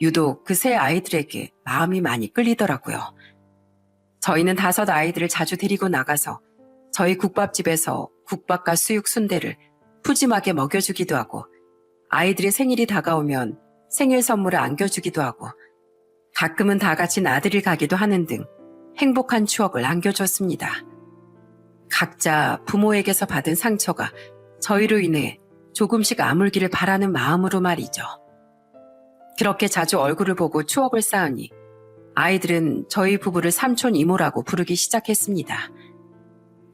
유독 그 세 아이들에게 마음이 많이 끌리더라고요. 저희는 5 아이들을 자주 데리고 나가서 저희 국밥집에서 국밥과 수육, 순대를 푸짐하게 먹여주기도 하고 아이들의 생일이 다가오면 생일 선물을 안겨주기도 하고 가끔은 다 같이 나들이 가기도 하는 등 행복한 추억을 안겨줬습니다. 각자 부모에게서 받은 상처가 저희로 인해 조금씩 아물기를 바라는 마음으로 말이죠. 그렇게 자주 얼굴을 보고 추억을 쌓으니 아이들은 저희 부부를 삼촌 이모라고 부르기 시작했습니다.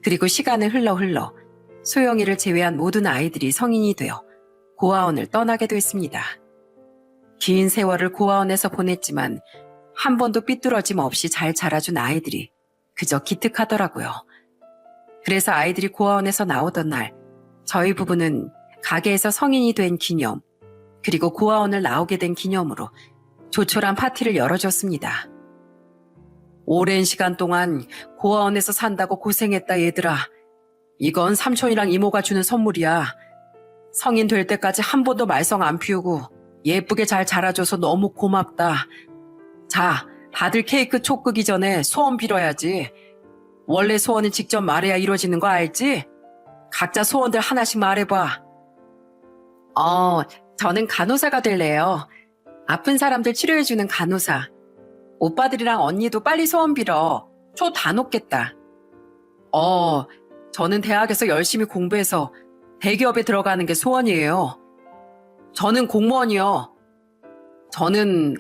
그리고 시간은 흘러 소영이를 제외한 모든 아이들이 성인이 되어 고아원을 떠나게 됐습니다. 긴 세월을 고아원에서 보냈지만 한 번도 삐뚤어짐 없이 잘 자라준 아이들이 그저 기특하더라고요. 그래서 아이들이 고아원에서 나오던 날 저희 부부는 가게에서 성인이 된 기념 그리고 고아원을 나오게 된 기념으로 조촐한 파티를 열어줬습니다. 오랜 시간 동안 고아원에서 산다고 고생했다 얘들아. 이건 삼촌이랑 이모가 주는 선물이야. 성인 될 때까지 한 번도 말썽 안 피우고 예쁘게 잘 자라줘서 너무 고맙다. 자, 다들 케이크 촉 끄기 전에 소원 빌어야지. 원래 소원은 직접 말해야 이루어지는 거 알지? 각자 소원들 하나씩 말해봐. 저는 간호사가 될래요. 아픈 사람들 치료해주는 간호사. 오빠들이랑 언니도 빨리 소원 빌어. 초 다 녹겠다. 저는 대학에서 열심히 공부해서 대기업에 들어가는 게 소원이에요. 저는 공무원이요. 저는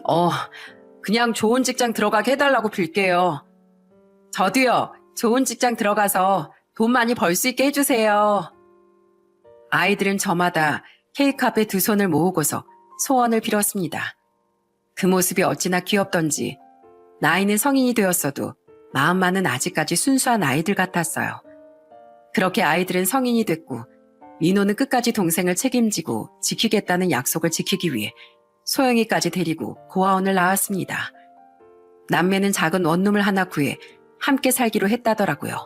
그냥 좋은 직장 들어가게 해달라고 빌게요. 저도요. 좋은 직장 들어가서 돈 많이 벌 수 있게 해주세요. 아이들은 저마다 케이크 앞에 2 손을 모으고서 소원을 빌었습니다. 그 모습이 어찌나 귀엽던지 나이는 성인이 되었어도 마음만은 아직까지 순수한 아이들 같았어요. 그렇게 아이들은 성인이 됐고 민호는 끝까지 동생을 책임지고 지키겠다는 약속을 지키기 위해 소영이까지 데리고 고아원을 나왔습니다. 남매는 작은 원룸을 하나 구해 함께 살기로 했다더라고요.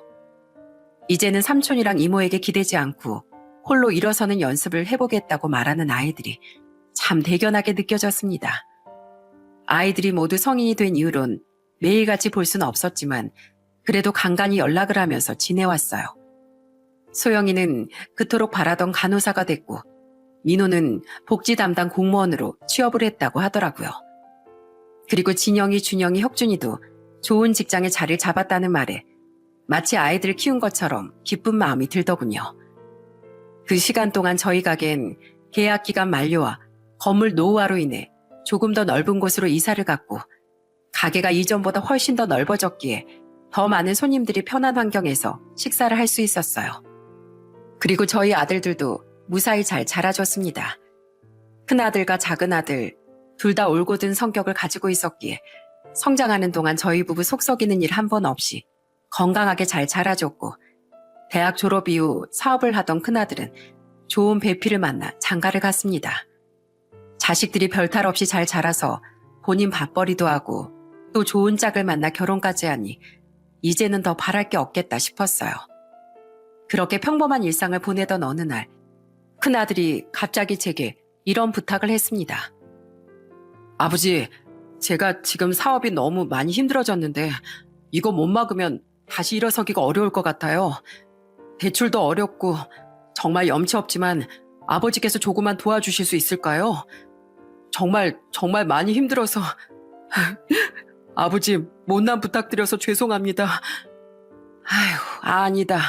이제는 삼촌이랑 이모에게 기대지 않고 홀로 일어서는 연습을 해보겠다고 말하는 아이들이 참 대견하게 느껴졌습니다. 아이들이 모두 성인이 된 이후론 매일같이 볼 수는 없었지만 그래도 간간히 연락을 하면서 지내왔어요. 소영이는 그토록 바라던 간호사가 됐고 민호는 복지 담당 공무원으로 취업을 했다고 하더라고요. 그리고 진영이, 준영이, 혁준이도 좋은 직장에 자리를 잡았다는 말에 마치 아이들을 키운 것처럼 기쁜 마음이 들더군요. 그 시간 동안 저희 가게엔 계약 기간 만료와 건물 노후화로 인해 조금 더 넓은 곳으로 이사를 갔고 가게가 이전보다 훨씬 더 넓어졌기에 더 많은 손님들이 편한 환경에서 식사를 할 수 있었어요. 그리고 저희 아들들도 무사히 잘 자라줬습니다. 큰아들과 작은아들 둘 다 올곧은 성격을 가지고 있었기에 성장하는 동안 저희 부부 속 썩이는 일 한 번 없이 건강하게 잘 자라줬고 대학 졸업 이후 사업을 하던 큰아들은 좋은 배필을 만나 장가를 갔습니다. 자식들이 별탈 없이 잘 자라서 본인 밥벌이도 하고 또 좋은 짝을 만나 결혼까지 하니 이제는 더 바랄 게 없겠다 싶었어요. 그렇게 평범한 일상을 보내던 어느 날 큰아들이 갑자기 제게 이런 부탁을 했습니다. 아버지, 제가 지금 사업이 너무 많이 힘들어졌는데 이거 못 막으면 다시 일어서기가 어려울 것 같아요. 대출도 어렵고 정말 염치 없지만 아버지께서 조금만 도와주실 수 있을까요? 정말 많이 힘들어서 아버지 못난 부탁드려서 죄송합니다. 아휴, 아니다.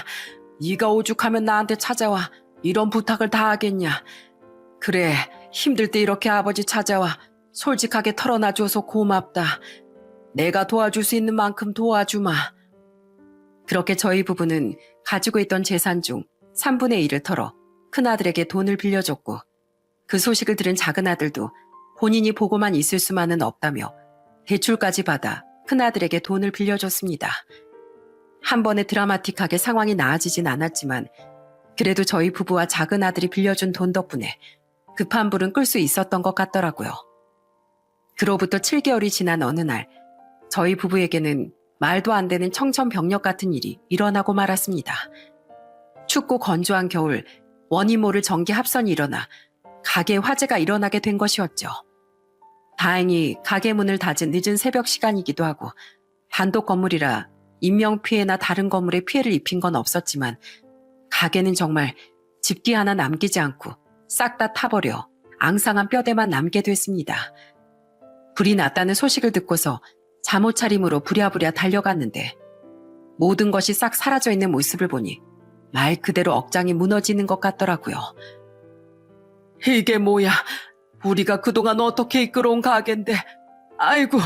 네가 오죽하면 나한테 찾아와 이런 부탁을 다 하겠냐. 그래, 힘들 때 이렇게 아버지 찾아와 솔직하게 털어놔줘서 고맙다. 내가 도와줄 수 있는 만큼 도와주마. 그렇게 저희 부부는 가지고 있던 재산 중 3분의 1을 털어 큰아들에게 돈을 빌려줬고 그 소식을 들은 작은아들도 본인이 보고만 있을 수만은 없다며 대출까지 받아 큰아들에게 돈을 빌려줬습니다. 한 번에 드라마틱하게 상황이 나아지진 않았지만 그래도 저희 부부와 작은아들이 빌려준 돈 덕분에 급한 불은 끌 수 있었던 것 같더라고요. 그로부터 7개월이 지난 어느 날 저희 부부에게는 말도 안 되는 청천벽력 같은 일이 일어나고 말았습니다. 춥고 건조한 겨울 원인 모를 전기 합선이 일어나 가게에 화재가 일어나게 된 것이었죠. 다행히 가게 문을 닫은 늦은 새벽 시간이기도 하고 단독 건물이라 인명피해나 다른 건물에 피해를 입힌 건 없었지만 가게는 정말 집기 하나 남기지 않고 싹 다 타버려 앙상한 뼈대만 남게 됐습니다. 불이 났다는 소식을 듣고서 잠옷 차림으로 부랴부랴 달려갔는데 모든 것이 싹 사라져 있는 모습을 보니 말 그대로 억장이 무너지는 것 같더라고요. 이게 뭐야? 우리가 그동안 어떻게 이끌어온 가게인데 아이고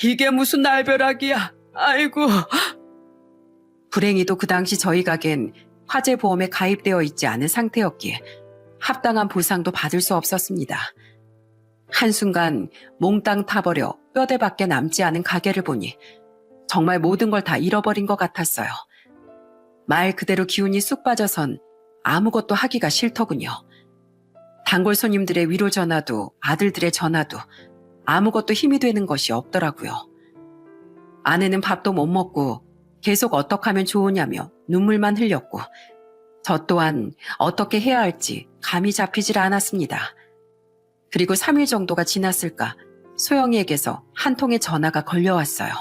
이게 무슨 날벼락이야. 아이고. 불행히도 그 당시 저희 가게는 화재보험에 가입되어 있지 않은 상태였기에 합당한 보상도 받을 수 없었습니다. 한순간 몽땅 타버려 뼈대밖에 남지 않은 가게를 보니 정말 모든 걸 다 잃어버린 것 같았어요. 말 그대로 기운이 쑥 빠져선 아무것도 하기가 싫더군요. 단골 손님들의 위로 전화도 아들들의 전화도 아무것도 힘이 되는 것이 없더라고요. 아내는 밥도 못 먹고 계속 어떻게 하면 좋으냐며 눈물만 흘렸고 저 또한 어떻게 해야 할지 감이 잡히질 않았습니다. 그리고 3일 정도가 지났을까 소영이에게서 한 통의 전화가 걸려왔어요.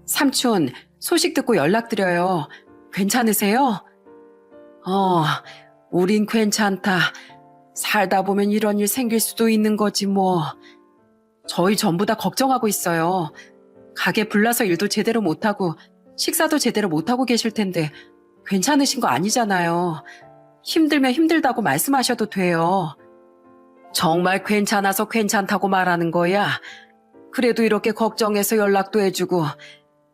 삼촌, 소식 듣고 연락드려요. 괜찮으세요? 우린 괜찮다. 살다 보면 이런 일 생길 수도 있는 거지 뭐. 저희 전부 다 걱정하고 있어요. 가게 불나서 일도 제대로 못하고 식사도 제대로 못하고 계실 텐데 괜찮으신 거 아니잖아요. 힘들면 힘들다고 말씀하셔도 돼요. 정말 괜찮아서 괜찮다고 말하는 거야. 그래도 이렇게 걱정해서 연락도 해주고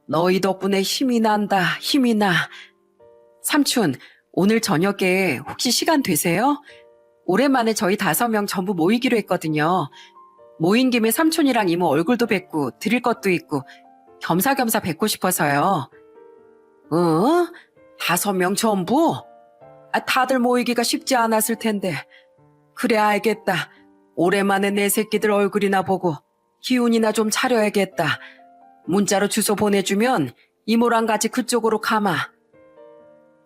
너희 덕분에 힘이 난다, 힘이 나. 삼촌, 오늘 저녁에 혹시 시간 되세요? 오랜만에 저희 5명 전부 모이기로 했거든요. 모인 김에 삼촌이랑 이모 얼굴도 뵙고 드릴 것도 있고 겸사겸사 뵙고 싶어서요. 5명 전부? 다들 모이기가 쉽지 않았을 텐데. 그래 알겠다. 오랜만에 내 새끼들 얼굴이나 보고 기운이나 좀 차려야겠다. 문자로 주소 보내주면 이모랑 같이 그쪽으로 가마.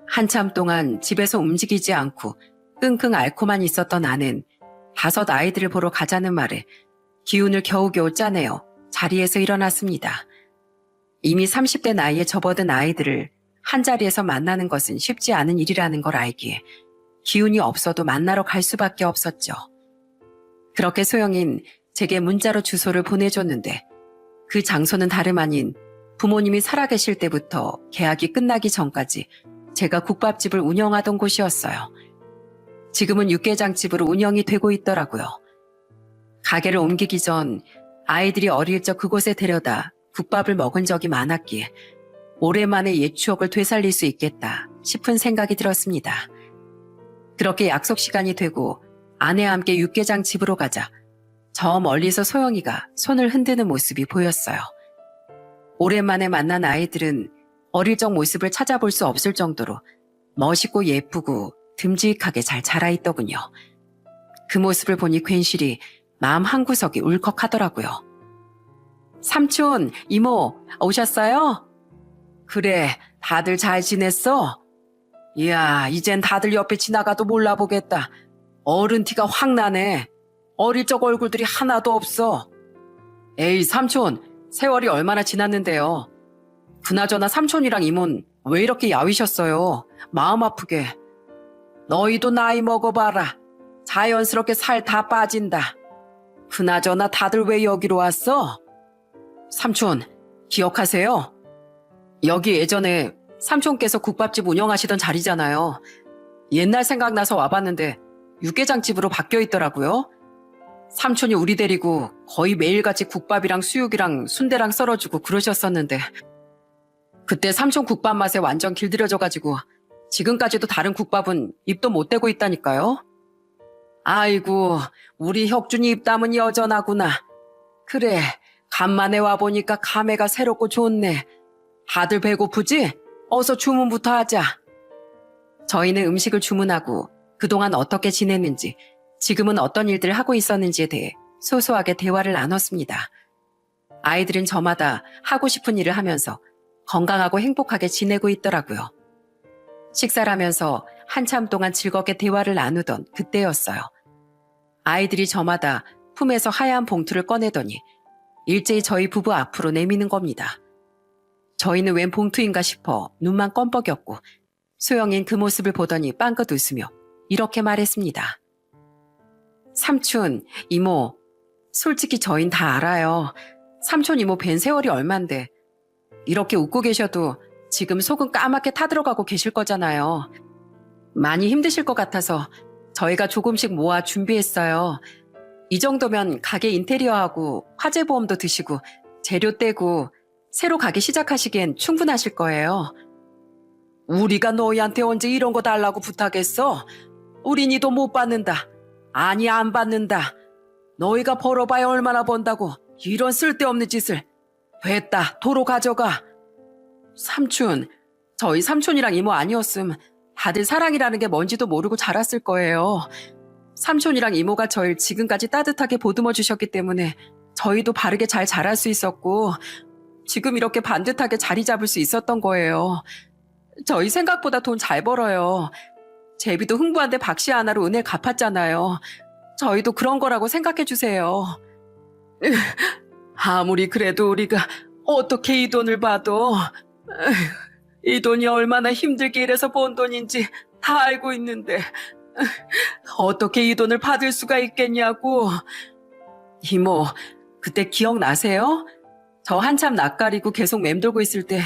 한참 동안 집에서 움직이지 않고 끙끙 앓고만 있었던 아는 5 아이들을 보러 가자는 말에 기운을 겨우겨우 짜내어 자리에서 일어났습니다. 이미 30대 나이에 접어든 아이들을 한자리에서 만나는 것은 쉽지 않은 일이라는 걸 알기에 기운이 없어도 만나러 갈 수밖에 없었죠. 그렇게 소영인 제게 문자로 주소를 보내줬는데 그 장소는 다름 아닌 부모님이 살아계실 때부터 계약이 끝나기 전까지 제가 국밥집을 운영하던 곳이었어요. 지금은 육개장집으로 운영이 되고 있더라고요. 가게를 옮기기 전 아이들이 어릴 적 그곳에 데려다 국밥을 먹은 적이 많았기에 오랜만에 옛 추억을 되살릴 수 있겠다 싶은 생각이 들었습니다. 그렇게 약속 시간이 되고 아내와 함께 육개장 집으로 가자 저 멀리서 소영이가 손을 흔드는 모습이 보였어요. 오랜만에 만난 아이들은 어릴 적 모습을 찾아볼 수 없을 정도로 멋있고 예쁘고 듬직하게 잘 자라있더군요. 그 모습을 보니 괜시리 마음 한구석이 울컥하더라고요. 삼촌, 이모 오셨어요? 그래, 다들 잘 지냈어? 이야, 이젠 다들 옆에 지나가도 몰라보겠다. 어른 티가 확 나네. 어릴 적 얼굴들이 하나도 없어. 에이, 삼촌, 세월이 얼마나 지났는데요. 그나저나 삼촌이랑 이모는 왜 이렇게 야위셨어요? 마음 아프게. 너희도 나이 먹어봐라. 자연스럽게 살 다 빠진다. 그나저나 다들 왜 여기로 왔어? 삼촌, 기억하세요? 여기 예전에 삼촌께서 국밥집 운영하시던 자리잖아요. 옛날 생각나서 와봤는데 육개장집으로 바뀌어 있더라고요. 삼촌이 우리 데리고 거의 매일같이 국밥이랑 수육이랑 순대랑 썰어주고 그러셨었는데 그때 삼촌 국밥 맛에 완전 길들여져가지고 지금까지도 다른 국밥은 입도 못 대고 있다니까요. 아이고, 우리 혁준이 입담은 여전하구나. 그래, 간만에 와보니까 감회가 새롭고 좋네. 다들 배고프지? 어서 주문부터 하자. 저희는 음식을 주문하고 그동안 어떻게 지냈는지, 지금은 어떤 일들을 하고 있었는지에 대해 소소하게 대화를 나눴습니다. 아이들은 저마다 하고 싶은 일을 하면서 건강하고 행복하게 지내고 있더라고요. 식사를 하면서 한참 동안 즐겁게 대화를 나누던 그때였어요. 아이들이 저마다 품에서 하얀 봉투를 꺼내더니 일제히 저희 부부 앞으로 내미는 겁니다. 저희는 웬 봉투인가 싶어 눈만 껌뻑였고 소영인 그 모습을 보더니 빵긋 웃으며 이렇게 말했습니다. 삼촌, 이모, 솔직히 저흰 다 알아요. 삼촌, 이모 뵌 세월이 얼만데 이렇게 웃고 계셔도 지금 속은 까맣게 타들어가고 계실 거잖아요. 많이 힘드실 것 같아서 저희가 조금씩 모아 준비했어요. 이 정도면 가게 인테리어하고 화재보험도 드시고 재료 떼고 새로 가게 시작하시기엔 충분하실 거예요. 우리가 너희한테 언제 이런 거 달라고 부탁했어? 우린 이도 못 받는다. 아니 안 받는다. 너희가 벌어봐야 얼마나 번다고 이런 쓸데없는 짓을. 됐다. 도로 가져가. 삼촌, 저희 삼촌이랑 이모 아니었음 다들 사랑이라는 게 뭔지도 모르고 자랐을 거예요. 삼촌이랑 이모가 저희를 지금까지 따뜻하게 보듬어 주셨기 때문에 저희도 바르게 잘 자랄 수 있었고 지금 이렇게 반듯하게 자리 잡을 수 있었던 거예요. 저희 생각보다 돈 잘 벌어요. 제비도 흥부한테 박씨 하나로 은혜 갚았잖아요. 저희도 그런 거라고 생각해 주세요. 아무리 그래도 우리가 어떻게 이 돈을 봐도 이 돈이 얼마나 힘들게 일해서 번 돈인지 다 알고 있는데 어떻게 이 돈을 받을 수가 있겠냐고. 이모, 그때 기억나세요? 저 한참 낯가리고 계속 맴돌고 있을 때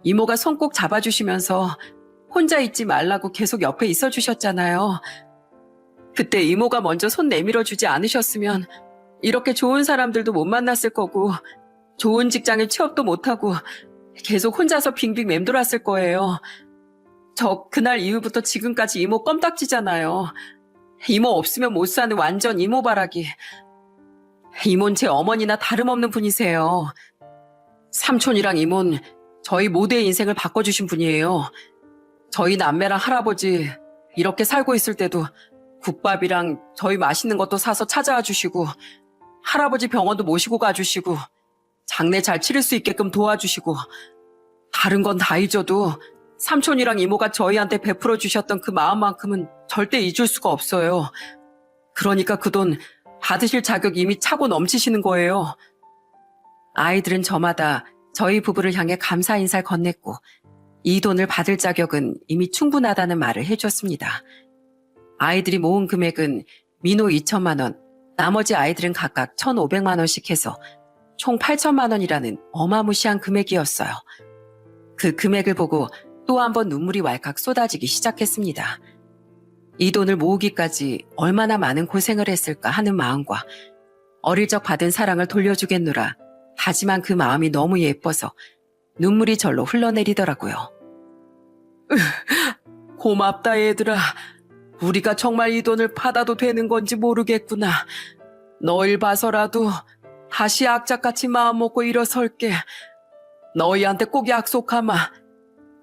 이모가 손 꼭 잡아주시면서 혼자 있지 말라고 계속 옆에 있어주셨잖아요. 그때 이모가 먼저 손 내밀어 주지 않으셨으면 이렇게 좋은 사람들도 못 만났을 거고 좋은 직장에 취업도 못하고 계속 혼자서 빙빙 맴돌았을 거예요. 저 그날 이후부터 지금까지 이모 껌딱지잖아요. 이모 없으면 못 사는 완전 이모바라기. 이모는 제 어머니나 다름없는 분이세요. 삼촌이랑 이모는 저희 모두의 인생을 바꿔주신 분이에요. 저희 남매랑 할아버지 이렇게 살고 있을 때도 국밥이랑 저희 맛있는 것도 사서 찾아와 주시고 할아버지 병원도 모시고 가주시고 장례 잘 치를 수 있게끔 도와주시고 다른 건 다 잊어도 삼촌이랑 이모가 저희한테 베풀어 주셨던 그 마음만큼은 절대 잊을 수가 없어요. 그러니까 그 돈 받으실 자격 이미 차고 넘치시는 거예요. 아이들은 저마다 저희 부부를 향해 감사 인사를 건넸고 이 돈을 받을 자격은 이미 충분하다는 말을 해줬습니다. 아이들이 모은 금액은 민호 2천만 원, 나머지 아이들은 각각 1,500만 원씩 해서 총 8천만 원이라는 어마무시한 금액이었어요. 그 금액을 보고 또 한 번 눈물이 왈칵 쏟아지기 시작했습니다. 이 돈을 모으기까지 얼마나 많은 고생을 했을까 하는 마음과 어릴 적 받은 사랑을 돌려주겠노라 다짐한 그 마음이 너무 예뻐서 눈물이 절로 흘러내리더라고요. 고맙다 얘들아. 우리가 정말 이 돈을 받아도 되는 건지 모르겠구나. 너희 봐서라도 다시 악착같이 마음 먹고 일어설게. 너희한테 꼭 약속하마.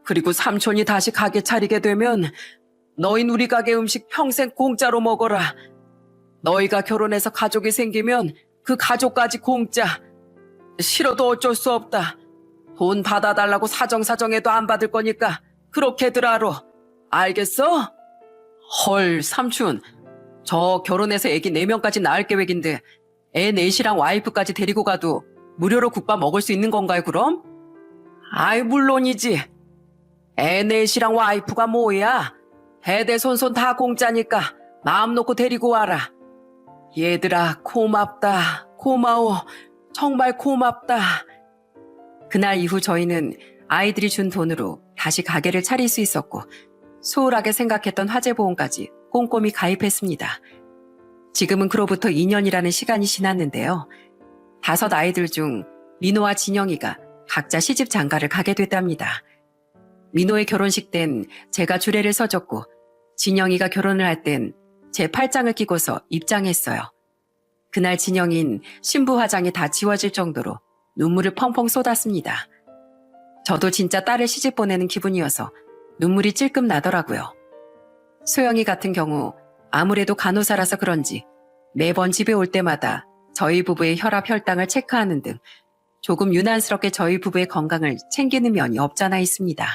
그리고 삼촌이 다시 가게 차리게 되면 너희 우리 가게 음식 평생 공짜로 먹어라. 너희가 결혼해서 가족이 생기면 그 가족까지 공짜. 싫어도 어쩔 수 없다. 돈 받아달라고 사정사정해도 안 받을 거니까 그렇게들 하러. 알겠어? 헐, 삼촌. 저 결혼해서 애기 4명까지 낳을 계획인데 애 넷이랑 와이프까지 데리고 가도 무료로 국밥 먹을 수 있는 건가요, 그럼? 아이, 물론이지. 애 넷이랑 와이프가 뭐야? 대대손손 다 공짜니까 마음 놓고 데리고 와라. 얘들아, 고맙다. 고마워. 정말 고맙다. 그날 이후 저희는 아이들이 준 돈으로 다시 가게를 차릴 수 있었고 소홀하게 생각했던 화재보험까지 꼼꼼히 가입했습니다. 지금은 그로부터 2년이라는 시간이 지났는데요. 5 아이들 중 민호와 진영이가 각자 시집 장가를 가게 됐답니다. 민호의 결혼식 땐 제가 주례를 서줬고 진영이가 결혼을 할 땐 제 팔짱을 끼고서 입장했어요. 그날 진영인 신부 화장이 다 지워질 정도로 눈물을 펑펑 쏟았습니다. 저도 진짜 딸을 시집 보내는 기분이어서 눈물이 찔끔 나더라고요. 소영이 같은 경우 아무래도 간호사라서 그런지 매번 집에 올 때마다 저희 부부의 혈압, 혈당을 체크하는 등 조금 유난스럽게 저희 부부의 건강을 챙기는 면이 없잖아 있습니다.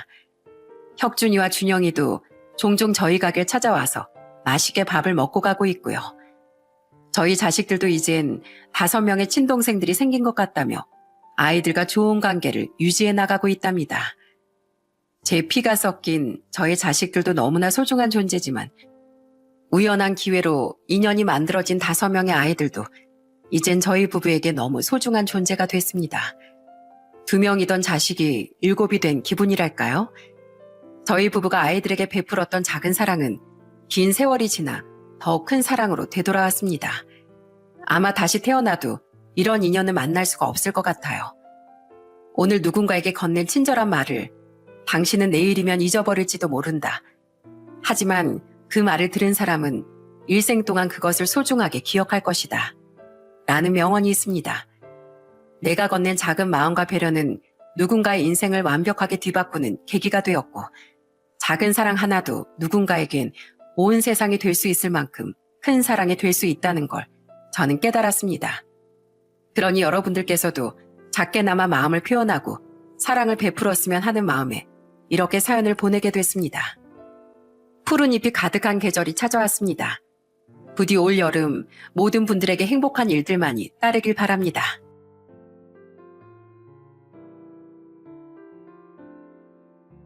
혁준이와 준영이도 종종 저희 가게에 찾아와서 맛있게 밥을 먹고 가고 있고요. 저희 자식들도 이젠 5명의 친동생들이 생긴 것 같다며 아이들과 좋은 관계를 유지해 나가고 있답니다. 제 피가 섞인 저의 자식들도 너무나 소중한 존재지만 우연한 기회로 인연이 만들어진 5명의 아이들도 이젠 저희 부부에게 너무 소중한 존재가 됐습니다. 2명이던 자식이 7이 된 기분이랄까요? 저희 부부가 아이들에게 베풀었던 작은 사랑은 긴 세월이 지나 더 큰 사랑으로 되돌아왔습니다. 아마 다시 태어나도 이런 인연을 만날 수가 없을 것 같아요. 오늘 누군가에게 건넨 친절한 말을 당신은 내일이면 잊어버릴지도 모른다. 하지만 그 말을 들은 사람은 일생 동안 그것을 소중하게 기억할 것이다. 라는 명언이 있습니다. 내가 건넨 작은 마음과 배려는 누군가의 인생을 완벽하게 뒤바꾸는 계기가 되었고 작은 사랑 하나도 누군가에겐 온 세상이 될 수 있을 만큼 큰 사랑이 될 수 있다는 걸 저는 깨달았습니다. 그러니 여러분들께서도 작게나마 마음을 표현하고 사랑을 베풀었으면 하는 마음에 이렇게 사연을 보내게 됐습니다. 푸른 잎이 가득한 계절이 찾아왔습니다. 부디 올 여름 모든 분들에게 행복한 일들만이 따르길 바랍니다.